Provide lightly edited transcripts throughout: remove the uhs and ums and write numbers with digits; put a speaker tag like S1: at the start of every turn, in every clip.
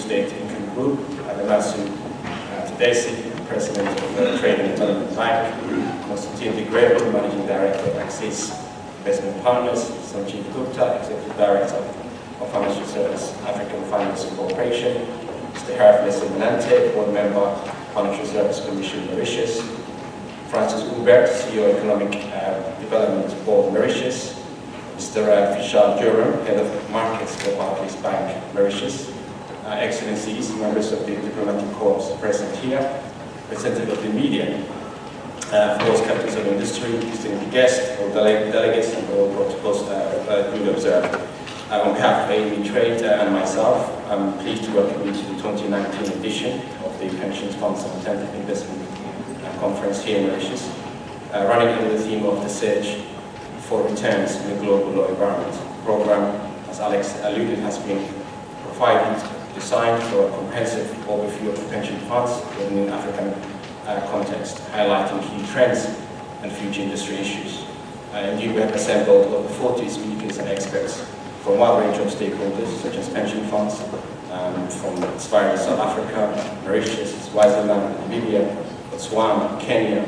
S1: State Income Group, Ademasu Tedesi, President of the Trade and Development Bank, Constantine De Greve, Managing Director of Axis Investment Partners, Sanjeev Gupta, Executive Director of Financial Service African Finance Corporation, Mr. Harif Menante, Board Member, Financial Service Commission, Mauritius, Francis Hubert, CEO Economic Development Board, Mauritius, Mr. Vishal Durham, Head of Markets for Barclays Bank, Mauritius, Excellencies, members of the diplomatic corps present here, representative of the media, of course, captains of industry, distinguished guests, all delegates, and all protocols duly observed. On behalf of AME Trade and myself, I'm pleased to welcome you to the 2019 edition of the Pensions Fund Scientific Investment Conference here in Mauritius, running under the theme of the search for returns in the global law environment. The program, as Alex alluded, has been designed for a comprehensive overview of the pension funds within an African context, highlighting key trends and future industry issues. Indeed, we have assembled over 40 speakers and experts from a wide range of stakeholders, such as pension funds, from inspiring South Africa, Mauritius, Swaziland, Namibia, Botswana, Kenya,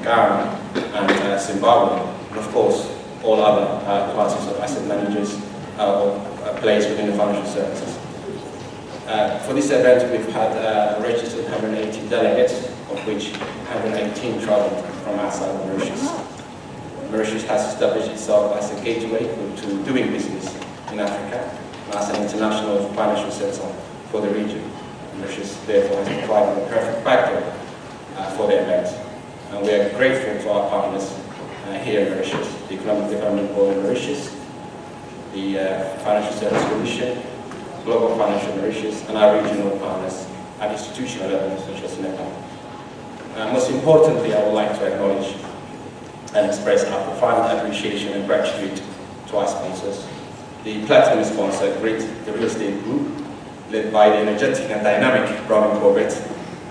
S1: Ghana, and Zimbabwe, and of course, all other classes of asset managers or players within the financial services. For this event, we've had registered 180 delegates, of which 118 traveled from outside of Mauritius. Mauritius has established itself as a gateway to doing business in Africa and as an international financial center for the region. Mauritius, therefore, has provided a perfect backdrop for the event. And we are grateful to our partners here in Mauritius, the Economic Development Board in Mauritius, the Financial Service Commission, Global Financial Mauritius, and our regional partners at institutional level, such as Nepal. Most importantly, I would like to acknowledge and express our profound appreciation and gratitude to our sponsors. The platinum sponsor, the Real Estate Group, led by the energetic and dynamic Robin Corbett.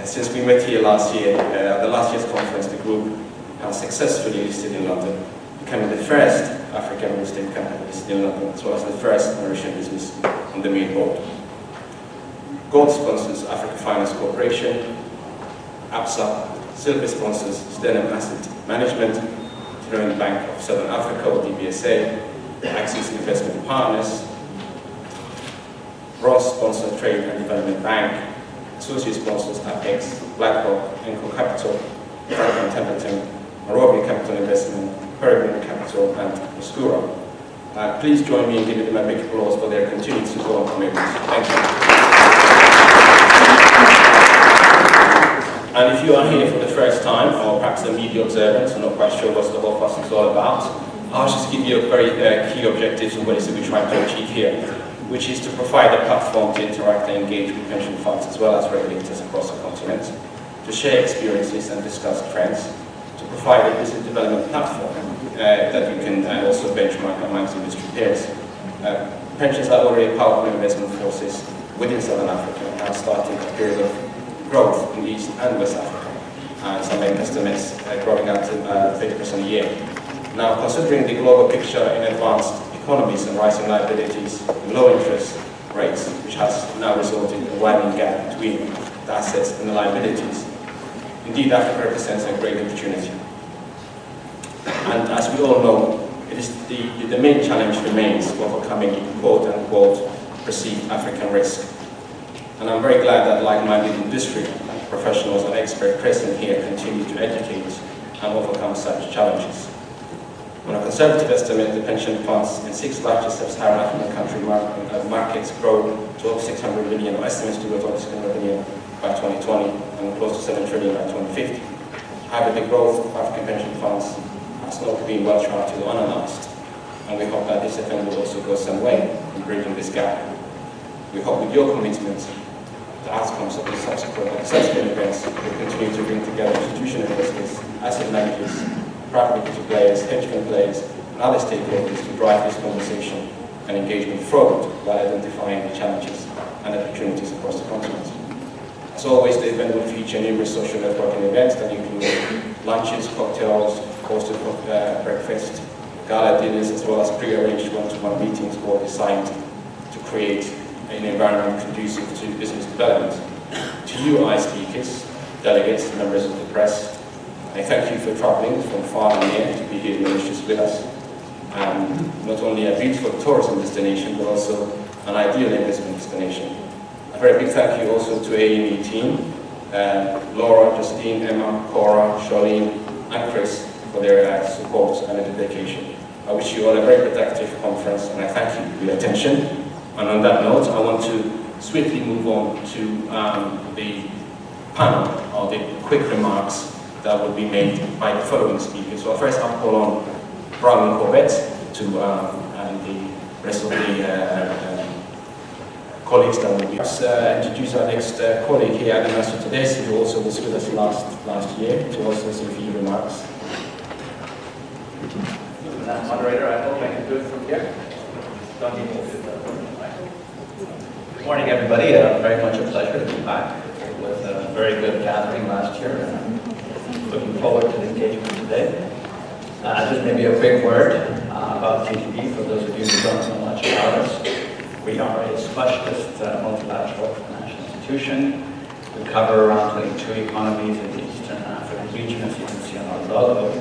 S1: Since we met here last year, at the last year's conference, the group has successfully listed in London, becoming the first African real estate company listed in London, as well as the first Mauritian business on the main board. Gold sponsors Africa Finance Corporation, ABSA. Silver sponsors Sterling Asset Management, Development Bank of Southern Africa, or DBSA, Axis Investment Partners. Bronze sponsor Trade and Development Bank. Associate sponsors Apex, BlackRock, Enco Capital, Franklin Templeton, Morovia Capital Investment, Peregrine Capital, and Oscura. Please join me in giving them a big applause for their continued support and commitment. Thank you. And if you are here for the first time, or perhaps a media observant, and not quite sure what the whole fuss is all about, I'll just give you a very key objectives of what it is that we're trying to achieve here, which is to provide a platform to interact and engage with pension funds as well as regulators across the continent, to share experiences and discuss trends, to provide a business development platform that we can also benchmark amongst industry peers. Pensions are already powerful investment forces within Southern Africa and have started a period of growth in East and West Africa, and some estimates growing up to 30% a year. Now, considering the global picture in advanced economies and rising liabilities and low interest rates, which has now resulted in a widening gap between the assets and the liabilities, indeed Africa represents a great opportunity. And as we all know, it is the main challenge remains overcoming quote-unquote perceived African risk. And I'm very glad that like-minded industry professionals and experts present here continue to educate and overcome such challenges. On a conservative estimate, the pension funds in 6 largest sub-Saharan African country markets grow to over 600 billion, or estimates to go to over 600 billion by 2020 and close to 7 trillion by 2050. However, the growth of African pension funds has not been well charted or analysed, and we hope that this event will also go some way in bridging this gap. We hope with your commitment, the outcomes of the subsequent events will continue to bring together institutional investors, asset managers, private equity players, hedge fund players, and other stakeholders to drive this conversation and engagement forward while identifying the challenges and opportunities across the continent. As always, the event will feature numerous social networking events that include lunches, cocktails, hosted breakfast, gala dinners, as well as pre-arranged one-to-one meetings all designed to create an environment conducive to business development. To you, I speakers, delegates, members of the press, I thank you for travelling from far and near to be here in Mauritius with us. Not only a beautiful tourism destination, but also an ideal investment destination. A very big thank you also to AME team, Laura, Justine, Emma, Cora, Charlene, and Chris for their support and dedication. I wish you all a very productive conference, and I thank you for your attention. And on that note, I want to swiftly move on to the panel, or the quick remarks that will be made by the following speakers. So first I'll call on Brown and Corbett and the rest of the colleagues that will be introduce our next colleague here, Adama Sotodesi, who also was with us last year, to also say a few remarks.
S2: Moderator, I hope I can do it from here. Don't need to move it. Good morning, everybody. Very much a pleasure to be back. It was a very good gathering last year, and I'm looking forward to the engagement today. Just maybe a quick word about TTB for those of you who don't know much about us. We are a specialist multilateral financial institution. We cover around 22 economies in the Eastern African region, as you can see on our logo.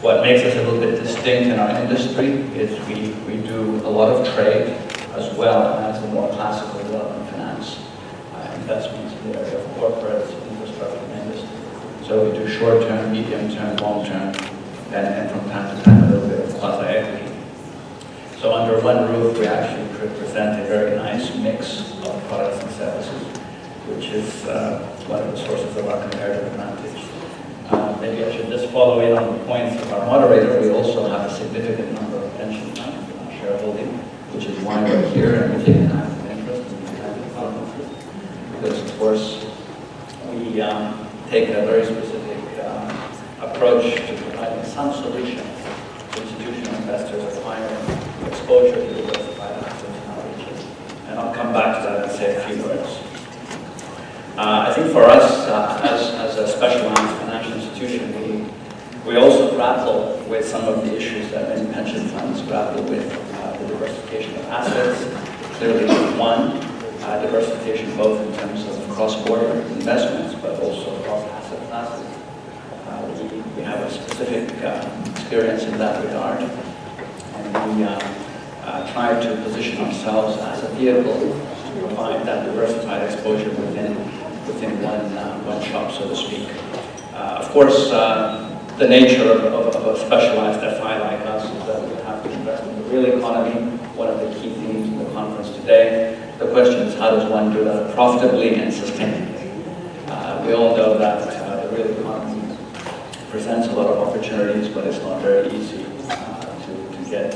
S2: What makes us a little bit distinct in our industry is we do a lot of trade as well as the more classical development finance investments in the area of corporates, infrastructure, and industry. So we do short-term, medium-term, long-term, and from time to time a little bit of quasi-equity. So under one roof, we actually present a very nice mix of products and services, which is one of the sources of our comparative advantage. Maybe I should just follow in on the points of our moderator. We also have a significant number of pension funds in our shareholding, which is why we're here and we take an active interest in these kinds of conferences. Because, of course, we take a very specific approach to providing some solutions to institutional investors acquiring exposure to diversified assets in our region. And I'll come back to that and say a few words. I think for us, as a specialized financial institution, we also grapple with some of the issues that many pension funds grapple with, the diversification of assets. Clearly, one, diversification both in terms of cross-border investments, but also across asset classes. We have a specific experience in that regard, and we try to position ourselves as a vehicle to provide that diversified exposure within one shop, so to speak. Of course, the nature of a specialized FI like us is that we have to invest in the real economy, one of the key themes in the conference today. The question is, how does one do that profitably and sustainably? We all know that the real economy presents a lot of opportunities, but it's not very easy to get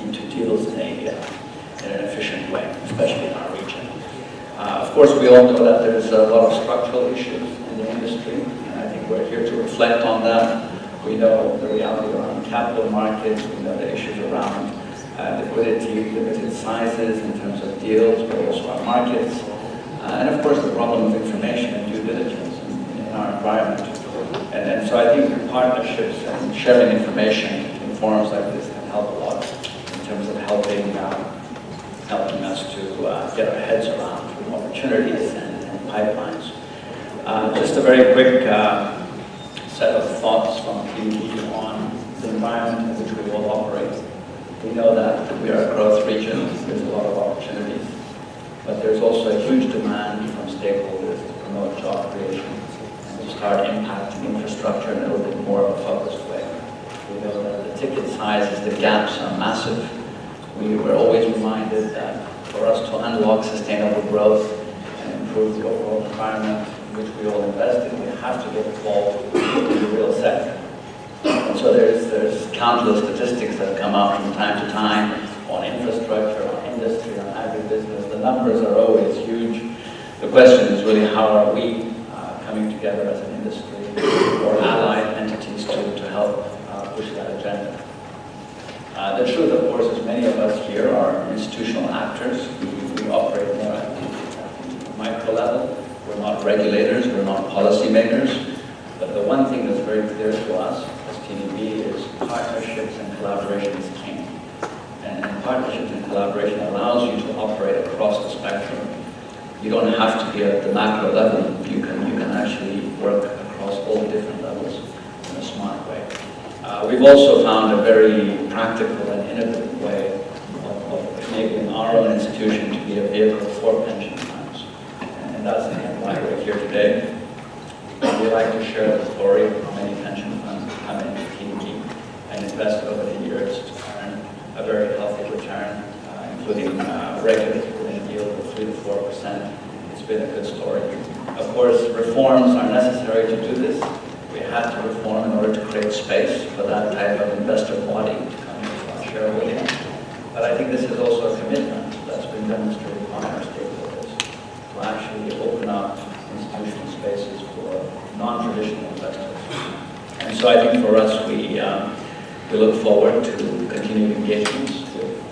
S2: into deals in an efficient way, especially in our region. Of course, we all know that there's a lot of structural issues in the industry, and I think we're here to reflect on that. We know the reality around capital markets, we know the issues around liquidity, limited sizes in terms of deals, but also our markets. And of course, the problem of information and due diligence in our environment. And so I think partnerships and sharing information in forums like this can help a lot in terms of helping us to get our heads around opportunities and pipelines. Just a very quick set of thoughts from PIAfrica on the environment in which we all operate. We know that we are a growth region, there's a lot of opportunities, but there's also a huge demand from stakeholders to promote job creation and to start impacting infrastructure in a little bit more of a focused way. We know that the ticket sizes, the gaps are massive. We were always reminded that for us to unlock sustainable growth and improve the overall environment in which we all invest in, we have to get involved in the real sector. And so there's countless statistics that come out from time to time on infrastructure, on industry, on agribusiness. The numbers are always huge. The question is really, how are we coming together as an industry or allied entities to help push that agenda? The truth, of course, is many of us here are institutional actors. We operate more at the micro level. We're not regulators, we're not policymakers. But the one thing that's very clear to us as TDB is partnerships and collaboration is king. And partnerships and collaboration are have to be at the macro level. You can actually work across all different levels in a smart way. We've also found a very practical and innovative way of enabling our own institution to be a vehicle for pension funds. And that's again why we're here today. We like to share the story of how many pension funds come into KIMI and invest over the years to earn a very healthy return, including regular dividend yield of 3 to 4%. It's been a good story. Of course, reforms are necessary to do this. We had to reform in order to create space for that type of investor body to come into our shareholding. But I think this is also a commitment that's been demonstrated by our stakeholders to actually open up institutional spaces for non-traditional investors. And so I think for us, we look forward to continued engagements with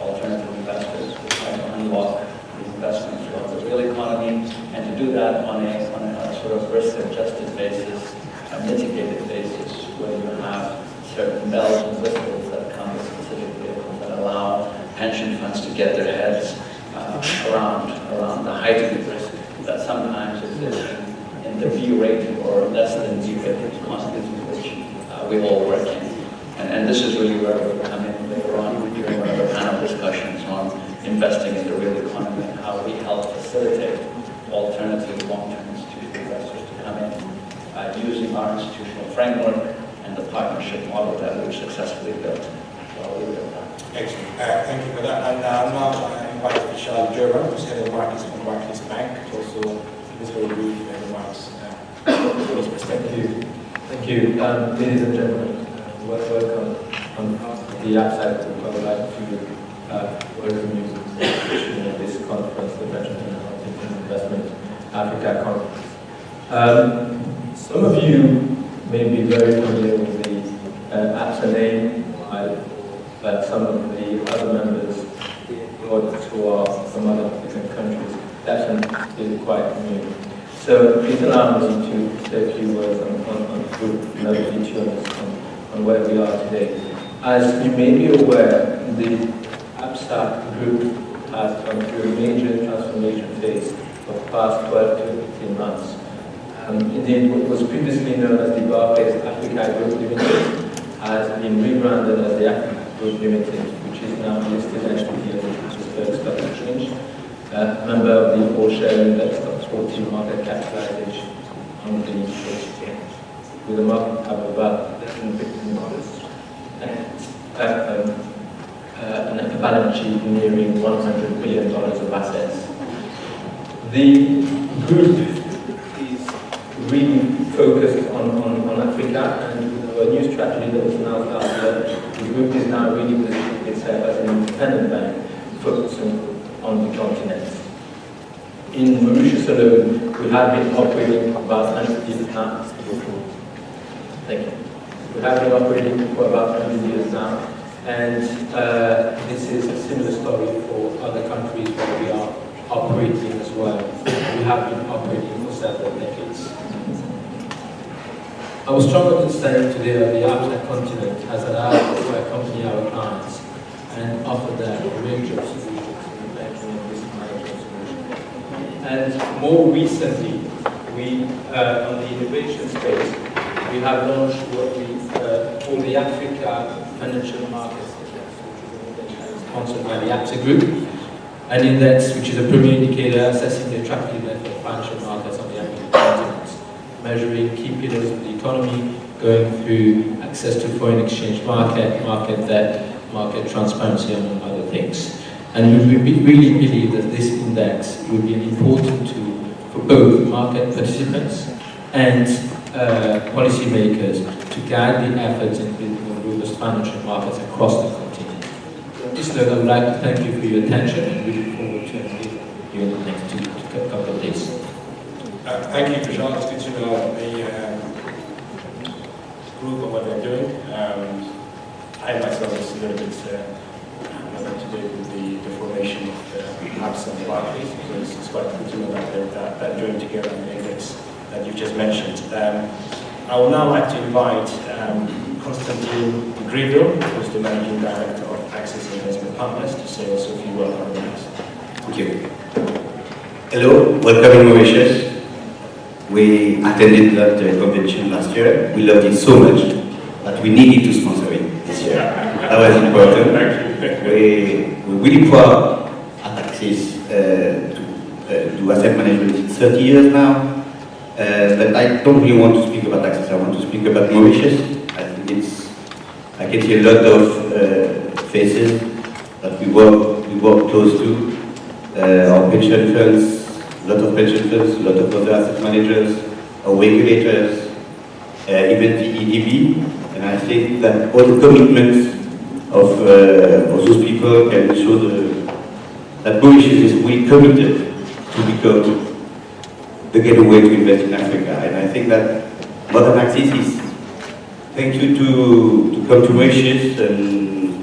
S2: alternative investors. We try to unlock the investment flow of the real economy, and to do that on a sort of risk-adjusted basis, a mitigated basis, where you have certain bells and whistles that come with specific vehicles that allow pension funds to get their heads around the heightened risk that sometimes exists in the B rating or less than B rated economies in which we all work in. And this is really where we'll come in later on during one of the panel discussions on investing in the real economy and how we help facilitate alternative long-term institutional investors to come in using our institutional framework and the partnership model that we've successfully built. So I'll leave it at that.
S1: Excellent. Thank you for that. And now I invite Vishal Durban, who's head of markets from Barclays Bank, to also give us very brief remarks from his perspective.
S3: Thank you. Ladies and gentlemen, welcome on the outside. I would like to welcome you to this conference, the Pension and Investment Africa Conference. Some of you may be very familiar with the APSA name, but some of the other members who are from other different countries, APSA is quite new. So please allow me to say a few words on the group, and I'll teach you on where we are today. As you may be aware, the APSA group has gone through a major transformation phase of the past 12 to 18 months. Indeed, what was previously known as the Barclays Africa Group Limited has been rebranded as the Africa Group Limited, which is now listed entity on the Johannesburg Stock Exchange, member of the all-share index of 40 market capitalization on the exchange, with a market cap of about $1 billion and a balance sheet nearing $100 billion of assets. The group really focused on Africa, and with our new strategy that was announced last year, the group is now really positioning itself as an independent bank focusing on the continent. In Mauritius alone, we have been operating about 100 years now. Thank you. We have been operating for about 100 years now, and this is a similar story for other countries where we are operating as well. We have been operating for several decades. Our strong understanding today of the African continent has allowed us to accompany our clients and offer them a range of solutions in the banking and risk management solutions. And more recently, we, on the innovation space, we have launched what we call the Africa Financial Markets Index, which is an index sponsored by the APSA Group, an index which is a premier indicator assessing the attractiveness of financial markets on the African continent, measuring key pillars of the economy, going through access to foreign exchange market debt, market transparency, among other things. And we really believe that this index will be an important tool for both market participants and policymakers to guide the efforts in building robust financial markets across the continent. On this note, I would like to thank you for your attention and we look forward to engaging with you in the next couple of days.
S1: Thank you, Vishal. It's good to know the group and what they're doing. I myself was a little bit up to date with the formation of APSA and Barclays, so it's quite good to know that they're doing together on the index that you've just mentioned. I would now like to invite Constantine Greville, who's the Managing Director of Access Investment Partners, to say also a few words on this.
S4: Thank you. Hello, welcome in Mauritius. We attended that convention last year. We loved it so much that we needed to sponsor it this year. That was important. We're really proud at Axis to do asset management in 30 years now. But I don't really want to speak about Axis. I want to speak about Mauritius. I can see a lot of faces that we work close to. Our pension funds, a lot of pension funds, a lot of other asset managers, our regulators, even the EDB. And I think that all the commitments of those people can show that Mauritius is really committed to become the gateway to invest in Africa. And I think that Modern Axis is, thank you to come to Mauritius and